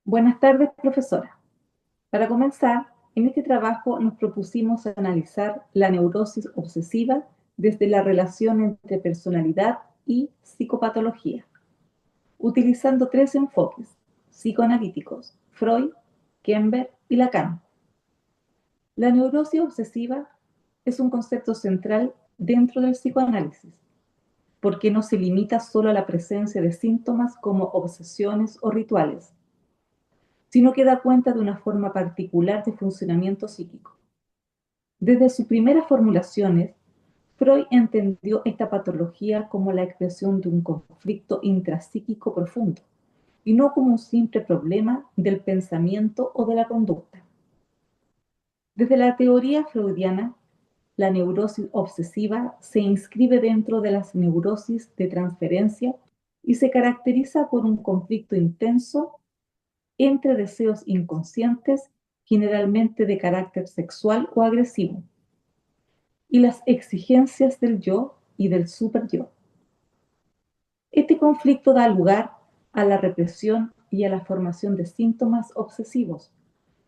Buenas tardes, profesora. Para comenzar, en este trabajo nos propusimos analizar la neurosis obsesiva desde la relación entre personalidad y psicopatología, utilizando tres enfoques psicoanalíticos: Freud, Kember y Lacan. La neurosis obsesiva es un concepto central dentro del psicoanálisis, porque no se limita solo a la presencia de síntomas como obsesiones o rituales, sino que da cuenta de una forma particular de funcionamiento psíquico. Desde sus primeras formulaciones, Freud entendió esta patología como la expresión de un conflicto intrapsíquico profundo y no como un simple problema del pensamiento o de la conducta. Desde la teoría freudiana, la neurosis obsesiva se inscribe dentro de las neurosis de transferencia y se caracteriza por un conflicto intenso entre deseos inconscientes, generalmente de carácter sexual o agresivo, y las exigencias del yo y del superyo. Este conflicto da lugar a la represión y a la formación de síntomas obsesivos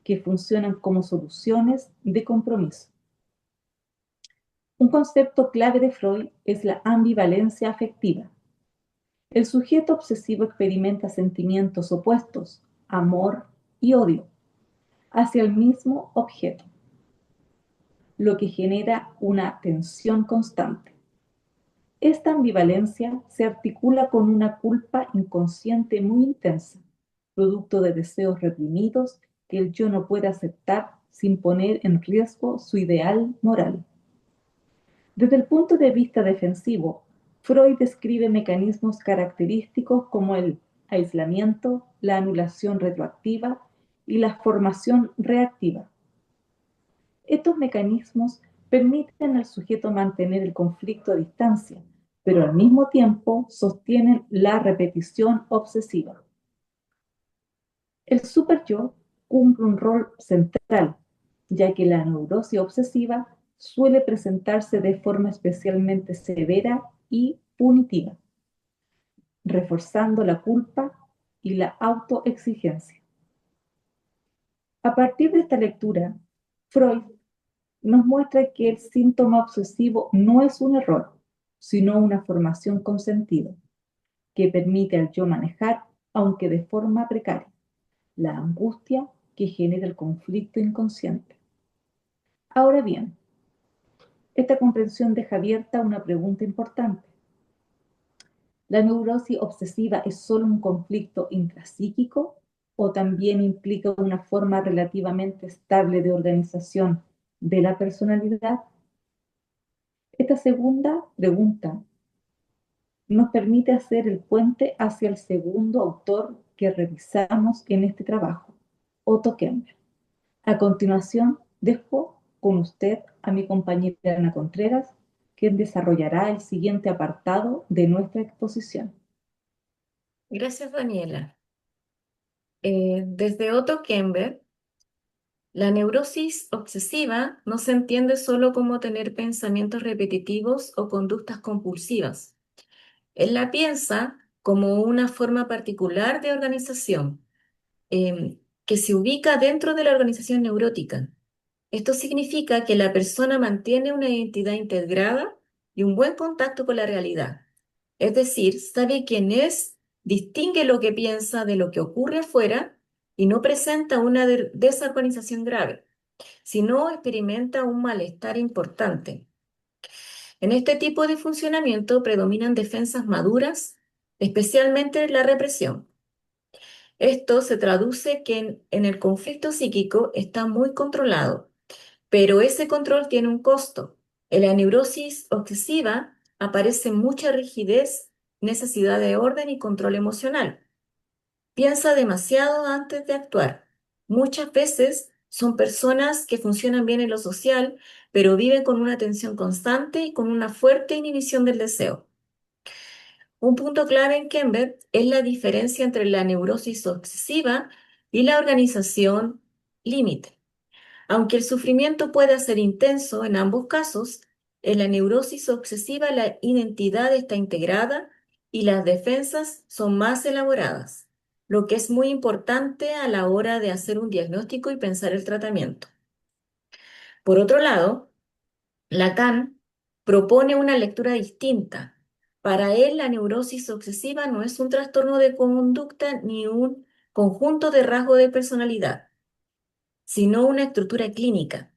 que funcionan como soluciones de compromiso. Un concepto clave de Freud es la ambivalencia afectiva. El sujeto obsesivo experimenta sentimientos opuestos, amor y odio, hacia el mismo objeto, lo que genera una tensión constante. Esta ambivalencia se articula con una culpa inconsciente muy intensa, producto de deseos reprimidos que el yo no puede aceptar sin poner en riesgo su ideal moral. Desde el punto de vista defensivo, Freud describe mecanismos característicos como el aislamiento, la anulación retroactiva y la formación reactiva. Estos mecanismos permiten al sujeto mantener el conflicto a distancia, pero al mismo tiempo sostienen la repetición obsesiva. El superyo cumple un rol central, ya que la neurosis obsesiva suele presentarse de forma especialmente severa y punitiva, reforzando la culpa y la autoexigencia. A partir de esta lectura, Freud nos muestra que el síntoma obsesivo no es un error, sino una formación con sentido, que permite al yo manejar, aunque de forma precaria, la angustia que genera el conflicto inconsciente. Ahora bien, esta comprensión deja abierta una pregunta importante. ¿La neurosis obsesiva es solo un conflicto intrapsíquico o también implica una forma relativamente estable de organización de la personalidad? Esta segunda pregunta nos permite hacer el puente hacia el segundo autor que revisamos en este trabajo, Otto Kemper. A continuación, dejo con usted a mi compañera Ana Contreras, quien desarrollará el siguiente apartado de nuestra exposición. Gracias, Daniela. Desde Otto Kemper, la neurosis obsesiva no se entiende solo como tener pensamientos repetitivos o conductas compulsivas. Él la piensa como una forma particular de organización, que se ubica dentro de la organización neurótica. Esto significa que la persona mantiene una identidad integrada y un buen contacto con la realidad. Es decir, sabe quién es, distingue lo que piensa de lo que ocurre afuera y no presenta una desorganización grave, sino experimenta un malestar importante. En este tipo de funcionamiento predominan defensas maduras, especialmente la represión. Esto se traduce que en el conflicto psíquico está muy controlado, pero ese control tiene un costo. En la neurosis obsesiva aparece mucha rigidez, necesidad de orden y control emocional. Piensa demasiado antes de actuar. Muchas veces son personas que funcionan bien en lo social, pero viven con una tensión constante y con una fuerte inhibición del deseo. Un punto clave en Kemper es la diferencia entre la neurosis obsesiva y la organización límite. Aunque el sufrimiento pueda ser intenso en ambos casos, en la neurosis obsesiva la identidad está integrada y las defensas son más elaboradas. lo que es muy importante a la hora de hacer un diagnóstico y pensar el tratamiento. Por otro lado, Lacan propone una lectura distinta. Para él, la neurosis obsesiva no es un trastorno de conducta ni un conjunto de rasgos de personalidad, sino una estructura clínica,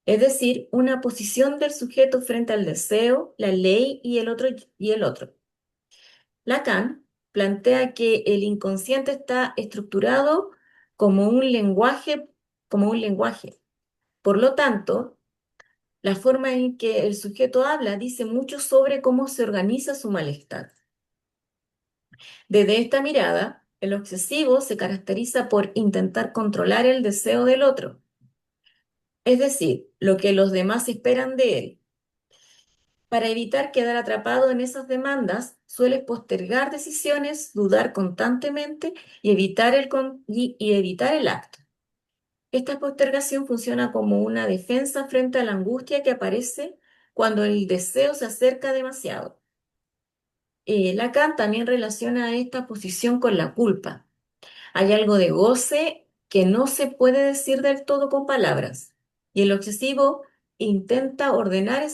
es decir, una posición del sujeto frente al deseo, la ley y el otro. Lacan plantea que el inconsciente está estructurado como un lenguaje, como un lenguaje. Por lo tanto, la forma en que el sujeto habla dice mucho sobre cómo se organiza su malestar. Desde esta mirada, el obsesivo se caracteriza por intentar controlar el deseo del otro, es decir, lo que los demás esperan de él. Para evitar quedar atrapado en esas demandas, suele postergar decisiones, dudar constantemente y evitar el acto. Esta postergación funciona como una defensa frente a la angustia que aparece cuando el deseo se acerca demasiado. Lacan también relaciona esta posición con la culpa. Hay algo de goce que no se puede decir del todo con palabras, y el obsesivo intenta ordenar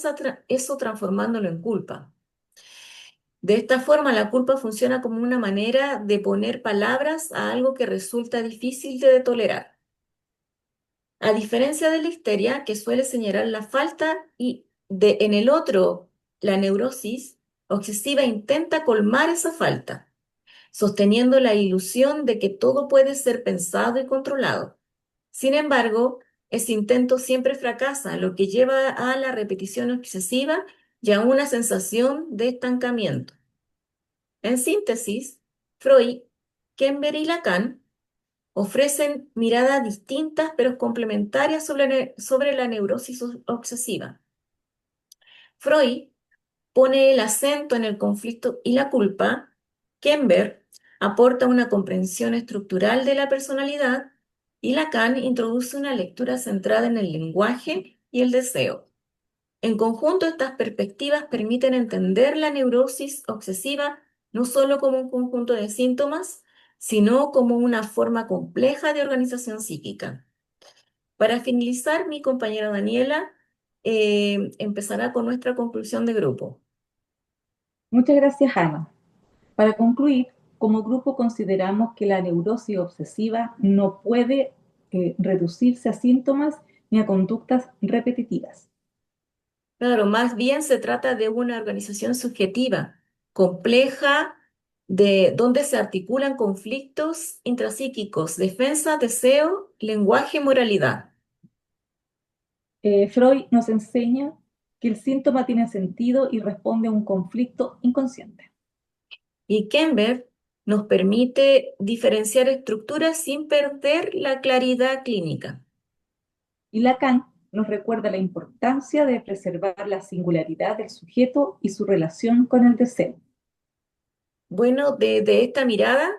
eso transformándolo en culpa. De esta forma, la culpa funciona como una manera de poner palabras a algo que resulta difícil de tolerar. A diferencia de la histeria, que suele señalar la falta en el otro, la neurosis obsesiva intenta colmar esa falta, sosteniendo la ilusión de que todo puede ser pensado y controlado. Sin embargo, ese intento siempre fracasa, lo que lleva a la repetición obsesiva y a una sensación de estancamiento. En síntesis, Freud, Kember y Lacan ofrecen miradas distintas pero complementarias sobre la neurosis obsesiva. Freud pone el acento en el conflicto y la culpa. Kember aporta una comprensión estructural de la personalidad y Lacan introduce una lectura centrada en el lenguaje y el deseo. En conjunto, estas perspectivas permiten entender la neurosis obsesiva no solo como un conjunto de síntomas, sino como una forma compleja de organización psíquica. Para finalizar, mi compañera Daniela empezará con nuestra conclusión de grupo. Muchas gracias, Ana. Para concluir, como grupo consideramos que la neurosis obsesiva no puede reducirse a síntomas ni a conductas repetitivas. Claro, más bien se trata de una organización subjetiva, compleja, de donde se articulan conflictos intrapsíquicos, defensa, deseo, lenguaje, moralidad. Freud nos enseña que el síntoma tiene sentido y responde a un conflicto inconsciente. Y Kember nos permite diferenciar estructuras sin perder la claridad clínica. Y Lacan nos recuerda la importancia de preservar la singularidad del sujeto y su relación con el deseo. Bueno, desde esta mirada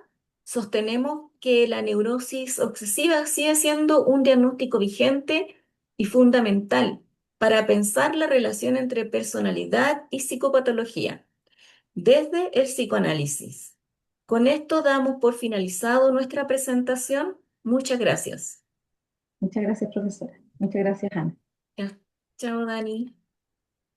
sostenemos que la neurosis obsesiva sigue siendo un diagnóstico vigente y fundamental para pensar la relación entre personalidad y psicopatología desde el psicoanálisis. Con esto damos por finalizado nuestra presentación. Muchas gracias. Muchas gracias, profesora. Muchas gracias, Ana. Ya. Chao, Dani.